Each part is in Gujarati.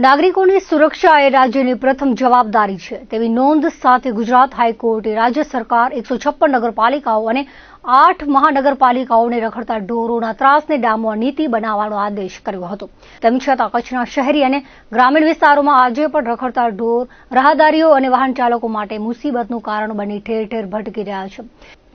નાગરિકોની સુરક્ષા એ રાજ્યની પ્રથમ જવાબદારી છે તેવી નોંધ સાથે ગુજરાત હાઈકોર્ટે રાજ્ય સરકાર 156 નગરપાલિકાઓ અને 8 મહાનગરપાલિકાઓને રખડતા ઢોરોના ત્રાસને ડામવા નીતિ બનાવવાનો આદેશ કર્યો હતો. તેમ છતાં કચ્છના શહેરી અને ગ્રામીણ વિસ્તારોમાં આજે પણ રખડતા ઢોર રાહદારીઓ અને વાહન ચાલકો માટે મુસીબતનું કારણ બની ઠેર ઠેર ભટકી રહ્યા છે.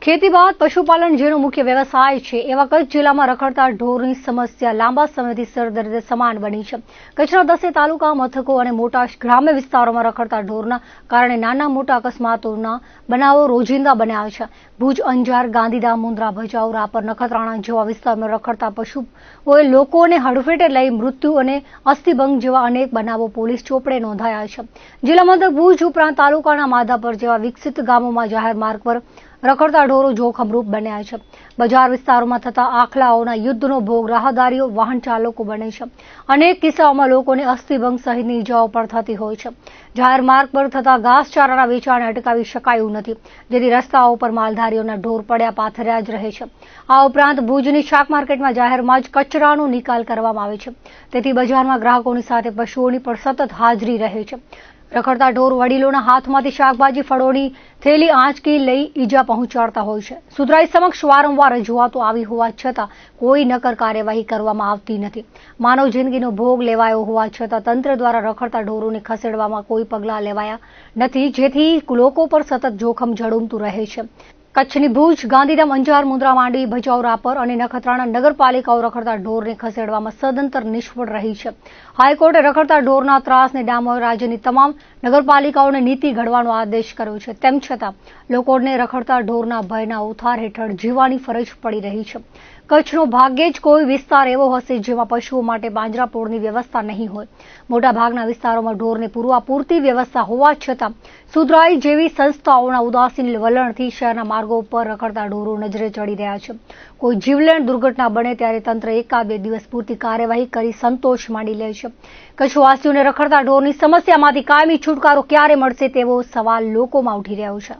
ખેતી બાદ પશુપાલન જેનો મુખ્ય વ્યવસાય છે એવા કચ્છ જિલ્લામાં રખડતા ઢોરની સમસ્યા લાંબા સમયથી સરદર્દ સમાન બની છે. કચ્છના 10 તાલુકા મથકો અને મોટા ગ્રામ્ય વિસ્તારોમાં રખડતા ઢોરના કારણે નાના મોટા અકસ્માતોના બનાવો રોજિંદા બન્યા છે. ભુજ, અંજાર, ગાંધીધામ, મુન્દ્રા, ભચાઉ, રાપર, નખત્રાણા જેવા વિસ્તારમાં રખડતા પશુઓએ લોકોને હડફેટે લઈ મૃત્યુ અને અસ્થિભંગ જેવા અનેક બનાવો પોલીસ ચોપડે નોંધાયા છે. જિલ્લા મથક ભુજ ઉપરાંત તાલુકાના માધાપર જેવા વિકસિત ગામોમાં જાહેર માર્ગ પર રખડતા ઢોરો જોખમરૂપ બન્યા છે. બજાર વિસ્તારોમાં થતા આખલાઓના યુદ્ધનો ભોગ રાહદારીઓ, વાહન ચાલકો બને છે. અનેક કિસ્સાઓમાં લોકોને અસ્થિભંગ સહિતની ઇજાઓ પણ થતી હોય છે. જાહેર માર્ગ પર થતા ઘાસચારાના વેચાણને અટકાવી શકાયું નથી, જેથી રસ્તાઓ પર માલધારીઓના ઢોર પડ્યા પાથર્યા જ રહે છે. આ ઉપરાંત ભુજની શાક માર્કેટમાં જાહેરમાં જ કચરાનો નિકાલ કરવામાં આવે છે, તેથી બજારમાં ગ્રાહકોની સાથે પશુઓની પણ સતત હાજરી રહે છે. રખડતા ઢોર વડીલોના હાથમાંથી શાકભાજી, ફળોની થેલી આંચકી લઈ ઈજા પહોંચાડતા હોય છે. સુધરાઈ સમક્ષ વારંવાર રજૂઆતો આવી હોવા છતાં કોઈ નક્કર કાર્યવાહી કરવામાં આવતી નથી. માનવ જિંદગીનો ભોગ લેવાયો હોવા છતાં તંત્ર દ્વારા રખડતા ઢોરોને ખસેડવામાં કોઈ પગલાં લેવાયા નથી, જેથી લોકો પર સતત જોખમ ઝળુમતું રહે છે. કચ્છની ભુજ, ગાંધીધામ, અંજાર, મુન્દ્રા, માંડવી, ભચાઉ, રાપર અને નખત્રાણા નગરપાલિકાઓ રખડતા ઢોરને ખસેડવામાં સદંતર નિષ્ફળ રહી છે. હાઈકોર્ટે રખડતા ઢોરના ત્રાસને ડામવા રાજ્યની તમામ નગરપાલિકાઓને નીતિ ઘડવાનો આદેશ કર્યો છે. તેમ છતાં લોકોને રખડતા ઢોરના ભયના ઓથાર હેઠળ જીવવાની ફરજ પડી રહી છે. કચ્છનો ભાગ્યે જ કોઈ વિસ્તાર એવો હશે જેમાં પશુઓ માટે પાંજરાપોળની વ્યવસ્થા નહીં હોય. મોટાભાગના વિસ્તારોમાં ઢોરને પૂરતી વ્યવસ્થા હોવા છતાં સુધરાઈ જેવી સંસ્થાઓના ઉદાસીન વલણથી શહેરના માર્ગો પર રખડતા ઢોરો નજરે ચડી રહ્યા છે. કોઈ જીવલેણ દુર્ઘટના બને ત્યારે તંત્ર 1-2 દિવસ પૂરતી કાર્યવાહી કરી સંતોષ માની લે છે. કચ્છવાસીઓને રખડતા ઢોરની સમસ્યામાંથી કાયમી છુટકારો ક્યારે મળશે તેવો સવાલ લોકોમાં ઉઠી રહ્યો છે.